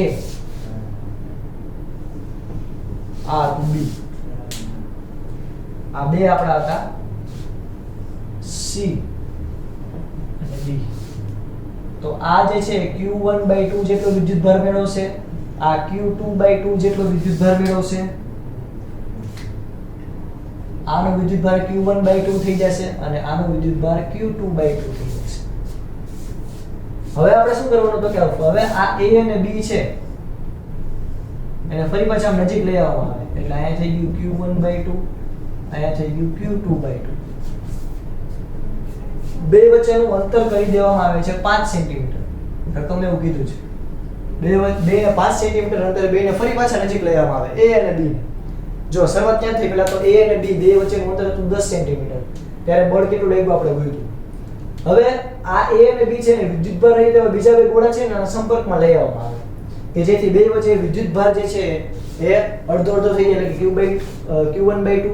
આ B, આ બે આપણા હતા C અને D. તો આ જે છે Q1/2 જેટલો વિદ્યુતભાર મેળવશે, આ Q2/2 જેટલો વિદ્યુતભાર મેળવશે, આનો વિદ્યુતભાર Q1/2 થઈ જશે અને આનો વિદ્યુતભાર Q2/2 થઈ જશે. હવે આપણે શું કરવાનું? તો કે હવે આ A અને B છે એને ફરી પાછા નજીક લઈ આવવામાં આવે એટલે અહીંયા થઈ ગયું Q1/2, અહીંયા થઈ ગયું Q2/2. બે વચ્ચેનું અંતર કરી દેવામાં આવે છે 5 સેન્ટીમીટર. રકમ એવું કીધું છે. બે 5 સેન્ટીમીટર અંતર બેને ફરી પાછા નજીક લઈ આવવામાં આવે A અને B. જો શરૂઆત ક્યાં થઈ? પહેલા તો A અને B બે વચ્ચેનું અંતર હતું 10 સેન્ટીમીટર. ત્યારે બળ કેટલું લાગ્યું આપણે જોયું. હવે આ A અને B છે ને વિદ્યુતભાર રહિત એવા બીજા બે ગોળા છે ને સંપર્કમાં લઈ આવવામાં આવે કે જેથી બે વચ્ચે વિદ્યુતભાર જે છે એ અડધો અડધો થઈ જાય એટલે કે Q1/2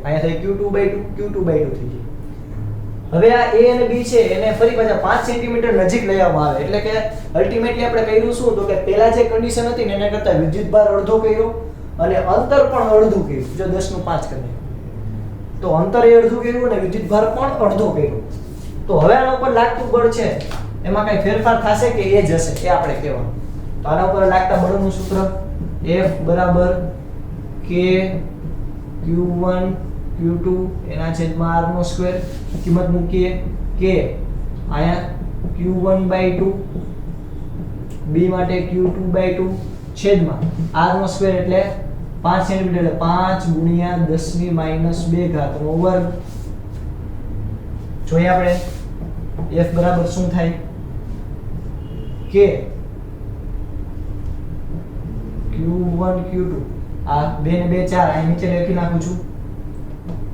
અહીંયા થાય Q2/2 થઈ જાય. હવે આ A અને B છે એને ફરી પાછા 5 સેન્ટીમીટર નજીક લઈ આવવામાં આવે એટલે કે અલ્ટિમેટલી આપણે કર્યું શું? તો કે પહેલા જે કન્ડિશન હતી ને એના કરતા વિદ્યુતભાર અડધો કર્યો અને અંતર પણ અડધું કર્યું. જો 10^5 કરી તો અંતર એ અડધું કર્યું અને વિદ્યુતભાર પણ અડધો કર્યો. તો હવે આના ઉપર લાગતું બળ છે એમાં કઈ ફેરફાર થશે કે એ જશે? એ આપણે કહેવાનું. તો આના ઉપર લાગતા બળનું સૂત્ર F બરાબર K Q1 Q2 એના છેદમાં r નો સ્ક્વેર. કિંમત મૂકીએ K અહીંયા Q1/2, B માટે Q2/2 છેદમાં r નો સ્ક્વેર એટલે 5 સેન્ટીમીટર એટલે 5 ગુણ્યા 10⁻² નો વર્ગ. જોઈએ આપણે F બરાબર શું થાય? K Q1 Q2 આ 2 ને 2 4 અહીં નીચે લખી નાખું છું.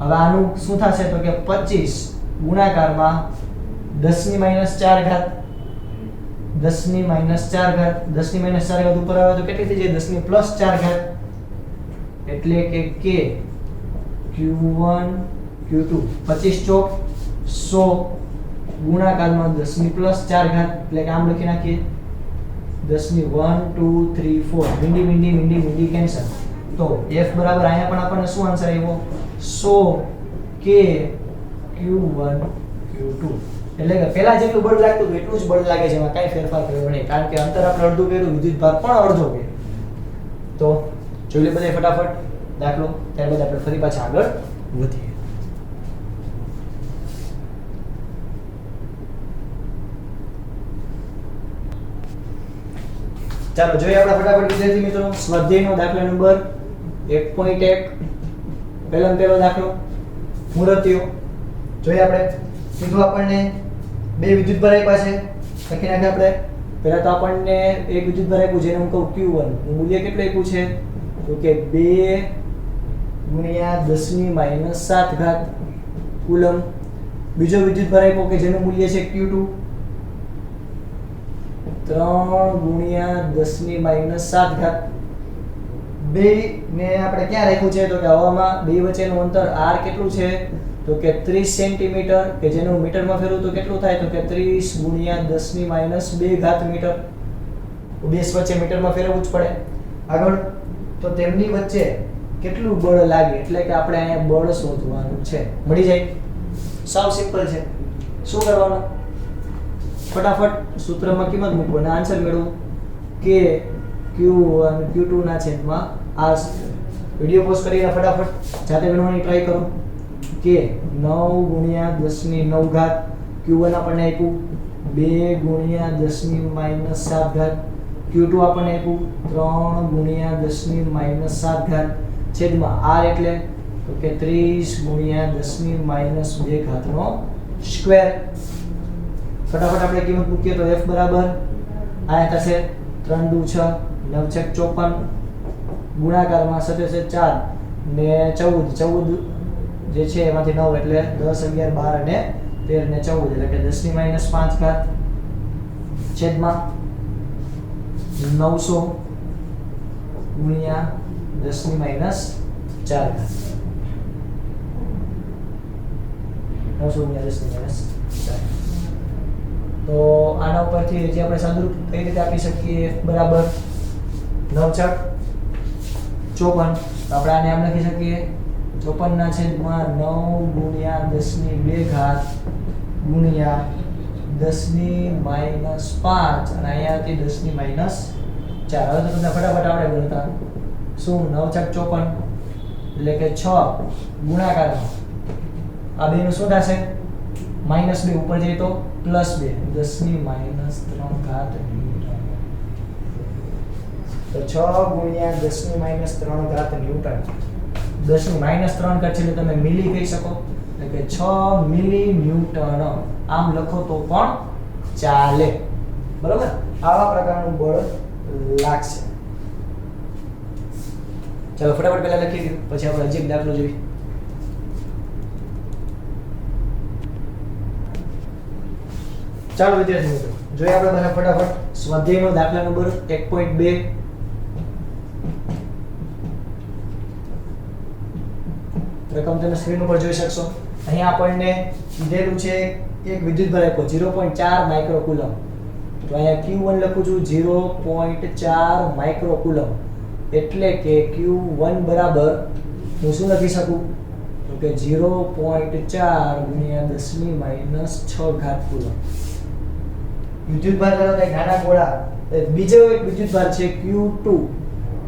હવે આનું શું થશે? તો કે 25 ગુણાકારમાં 10⁻⁴ ઘાત 10⁻⁴ ઉપર આવે તો કેટલી થઈ જાય? 10⁻+4 ઘાત એટલે કે K Q1 Q2 25 ચોક 100 ગુણાકારમાં 10⁻+4 ઘાત એટલે કે આમ લખી નાખીએ 10 1 2 3 4 મીંડી કેન્સલ. તો F બરાબર અહીંયા પણ આપણને શું આન્સર આવ્યો? 100 K Q1 Q2. એટલે કે પહેલા જેટલું બળ લાગતું હતું એટલું જ બળ લાગે છે, એમાં કાંઈ ફેરફાર કર્યો નહીં કારણ કે અંતર આપણે અડધું કર્યું, વિદ્યુતભાર પણ અડધો કર્યો. તો જોઈ લે બધા ફટાફટ દાખલો, ત્યારબાદ આપણે ફરી પાછા આગળ વધીએ. ચાલો જોઈએ આપણે ફટાફટ વિદ્યાર્થી મિત્રો સ્વાધ્યાયનો દાખલા નંબર 1.1 પહેલો દાખલો મૂર્તિઓ. જોઈએ આપણે કીધું આપણને બે વિદ્યુતભાર આપ્યા છે, લખી નાખીએ આપણે. પહેલા તો આપણને એક વિદ્યુતભાર આપ્યું જેને હું કહું Q1 નું મૂલ્ય કેટલું આપ્યું છે? તો કે 2 ગુણ્યા 10⁻7 ઘાત કુલમ. બીજો વિદ્યુતભાર આપ્યો કે જેનું મૂલ્ય છે Q2, 3 ગુણ્યા 10⁻7 ઘાત. બે ને આપણે ક્યાં રાખ્યું છે તો કે હવામાં બે વચ્ચેનું અંતર r કેટલું છે તો કે 30 સેન્ટીમીટર, કે જેનું મીટરમાં ફેરવું તો કેટલું થાય તો કે 30 ગુણ્યા 10⁻2 ઘાત મીટર. બેસ વચ્ચે મીટરમાં ફેરવવું જ પડે. આગળ તો તેમની વચ્ચે કેટલું બળ લાગે એટલે કે આપણે અહીંયા બળ શોધવાનું છે. મળી જાય, સાવ સિમ્પલ છે. શું કરવાનું, ફટાફટ સૂત્રમાં કિંમત મૂકો અને આન્સર મેળવો કે Q1 Q2 ના છેદમાં r. વિડિયો પોઝ કરીને ફટાફટ જાતે ગણવાની ટ્રાય કરો કે 9 ગુણ્યા 10⁹ ઘાત Q1 આપણને આપ્યું 2 ગુણ્યા 10⁻7 ઘાત, Q2 આપણને આપ્યું 3 ગુણ્યા 10⁻7 ઘાત છેદમાં r એટલે તો કે 30 ગુણ્યા 10⁻2 ઘાતનો સ્ક્વેર. ફટાફટ આપણે કિંમત મૂકીએ તો f બરાબર આ થશે 3 દુ 6 9 છેક 54 ગુણાકારમાં 7 4 ને 14 જે છે એમાંથી 9 એટલે 10 11 12 અને 13 ને 14 એટલે કે 10⁻5 ઘાત છેદમાં 900 ગુણ્યા 10⁻4 ઘાત. 900 ગુણ્યા 10⁻4. તો આના ઉપરથી જે આપણે સાદુરૂપ કઈ રીતે આપી શકીએ, f બરાબર 9 છક 54. તો આપણે આને આમ લખી શકીએ 54 ના છેદમાં 9 ગુણ્યા 10⁻2 ઘાત ગુણ્યા 10⁻5 અને અહીંયાથી 10⁻4. હવે તો તમને ફટાફટ આપણે ગણતા શું 9 છક 54 એટલે કે 6 ગુણાકારમાં આ બેનું શું થશે -2 ઉપર જઈએ તો +2 10⁻3 ઘાત ન્યૂટન. તો 6 ગુણ્યા 10⁻3 ઘાત ન્યૂટન. 10⁻3 ઘાત છે એટલે તમે મિલી કહી શકો એટલે કે 6 મિલી ન્યૂટન. આમ લખો તો પણ ચાલે, બરોબર. આવા પ્રકારનું બળ લાગશે. ચાલો ફટાફટ પહેલા લખી દો, પછી આપણે હજી એક દાખલો જોઈએ. ચાલો વિદ્યાર્થી મિત્રો જોઈએ આપણે બધા ફટાફટ સ્વાધ્યાયનો દાખલા નંબર 1.2. રકમ તમે સ્ક્રીન ઉપર જોઈ શકશો. અહીંયા આપણને કીધેલું છે એક વિદ્યુતભાર આપ્યો 0.4 માઇક્રોકુલમ. તો અહીંયા Q1 લખું છું 0.4 માઇક્રોકુલમ એટલે કે Q1 બરાબર હું શું લખી શકું તો કે 0.4 ગુણ્યા 10⁻6 ઘાત કુલમ. વિદ્યુતભાર ધરાવતા એક નાના ગોળા બીજો એક વિદ્યુતભાર છે Q2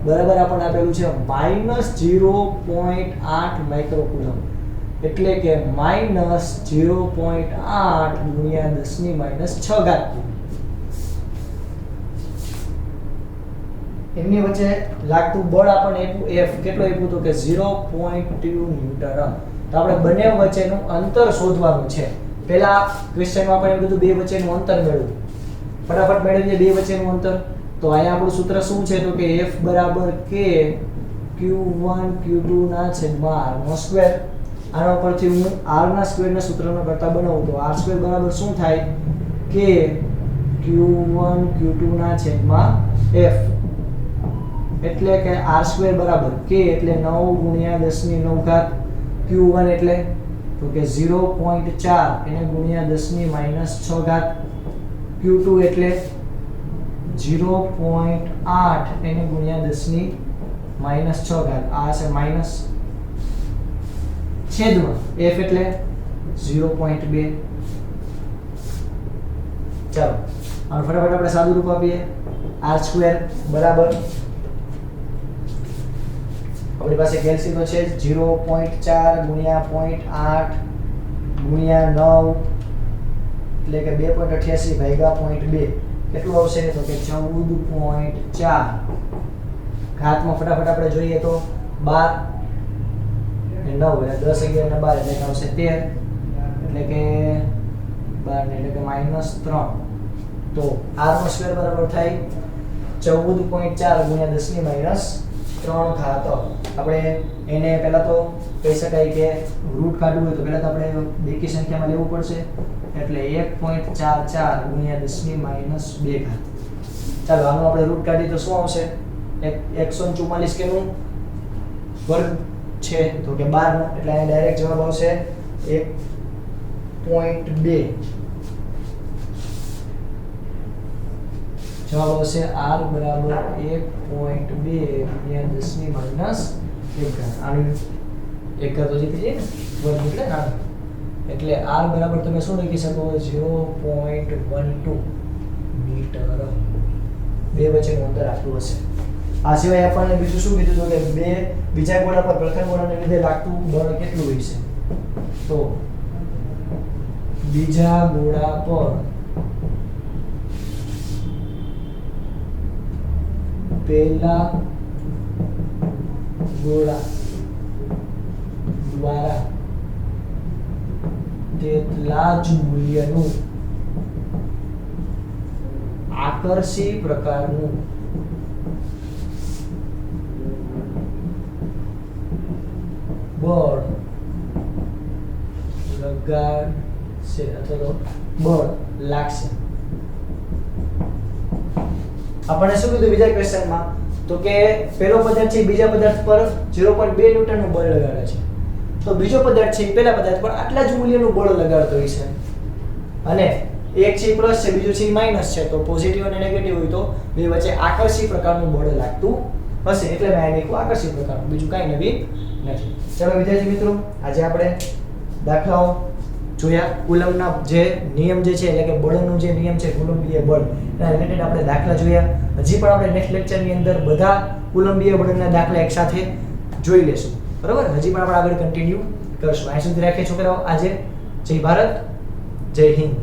બરાબર આપણને આપેલું છે -0.8 માઇક્રોકુલમ એટલે કે -0.8 ગુણ્યા 10⁻6 ઘાત. એમની વચ્ચે લાગતું બળ આપણને આપ્યું F. કેટલું આપ્યું તો કે 0.2 ન્યૂટન. તો આપણે બંને વચ્ચેનું અંતર શોધવાનું છે. પહેલા ક્વેશ્ચનમાં આપણે બધું બે વચ્ચેનું અંતર મેળવ્યું. ફટાફટ મેળવીએ બે વચ્ચેનું અંતર. તો અહીંયા આપણું સૂત્ર શું છે તો કે F બરાબર K Q1 Q2 ના છેદમાં r નો સ્ક્વેર. આના પરથી હું r ના સ્ક્વેરના સૂત્રનો કરતા બનાવું તો r સ્ક્વેર બરાબર શું થાય K Q1 Q2 ના છેદમાં F એટલે કે r સ્ક્વેર બરાબર K એટલે 9 ગુણ્યા 10⁹ ઘાત Q1 એટલે તો કે 0.4 એને ગુણ્યા 10⁻6 ઘાત Q2 એટલે 0.8 એને ગુણ્યા 10⁻6 ઘાત. આ છે માઈનસ છેદમાં F એટલે 0.2. ચાલો આનો ફટાફટ આપણે સાદું રૂપ આપીએ. r સ્ક્વેર બરાબર આપણી પાસે કેલ્સીનો છે 0.4 ગુણ્યા 0.8 ગુણ્યા 9 એટલે કે 2.88 ભાગ્યા 0.2 કેટલું આવશે તો કે 14.4 ઘાતમાં ફટાફટ આપણે જોઈએ તો 12 ને 9 એટલે 10 11 ને 12 એટલે આવશે 13 એટલે કે 12 ને એટલે કે -3. તો r નો સ્ક્વેર બરાબર થાય 14.4 ગુણ્યા 10⁻13 3 ઘાત આપણે એને પહેલા તો કહી શકાય કે રૂટ કાઢવું હોય તો પહેલા તો આપણે બેકી સંખ્યામાં લેવું પડશે એટલે 1.44 ગુણ્યા 10 ની -2 ઘાત. ચાલો આનું આપણે રૂટ કાઢીએ તો શું આવશે? 144 કેનું વર્ગ છે તો કે 12 નો એટલે અહીં ડાયરેક્ટ જવાબ આવશે 1.2. જવાબ આવશે r બરાબર 1.2 ગુણ્યા 10 ની -1 ઘાત. આનું 1 ઘાત ઓછી થઈ જાય ને વર્ગ એટલે ના એટલે r બરાબર તમે શું લખી શકો 0.12 મીટર. બે વચ્ચેનું અંતર આટલું હશે. આ સિવાય આપણને બીજું શું કીધું તો કે બે બીજા ગોળા પર પ્રથમ ગોળાને લીધે લાગતું બળ કેટલું હોય છે? તો બીજા ગોળા પર પહેલા ગોળા દ્વારા તેટલા જ મૂલ્યનું આકર્ષી પ્રકારનું બળ લગાડશે અથવા તો બળ લાગશે. આપણને શું કીધું બીજા ક્વેશ્ચનમાં તો કે પહેલો પદાર્થ છે બીજા પદાર્થ પર 0.2 ન્યૂટનનું બળ લગાડે છે તો બીજો પદાર્થ છે પહેલા પદાર્થ પર આટલા જ મૂલ્યનું બળ લગાડતો હોય છે અને એક છે પ્લસ છે બીજું છે માઈનસ છે તો પોઝિટિવ અને નેગેટિવ હોય તો બે વચ્ચે આકર્ષી પ્રકારનું બળ લાગતું હશે એટલે મેં આને કહ્યું આકર્ષી પ્રકારનું, બીજું કાંઈ નવીન નથી. ચાલો વિદ્યાર્થી મિત્રો આજે આપણે દાખલાઓ જોયા. કુલમના જે નિયમ જે છે એટલે કે બળનો જે નિયમ છે કુલંબીય બળ એના રિલેટેડ આપણે દાખલા જોયા. હજી પણ આપણે નેક્સ્ટ લેક્ચરની અંદર બધા કુલંબીય બળના દાખલા એકસાથે જોઈ લેશું. બરાબર? હજી પણ આપણે આગળ કન્ટિન્યુ કરશું. અહીં સુધી રાખીએ છોકરાઓ આજે. જય ભારત, જય હિન્દ.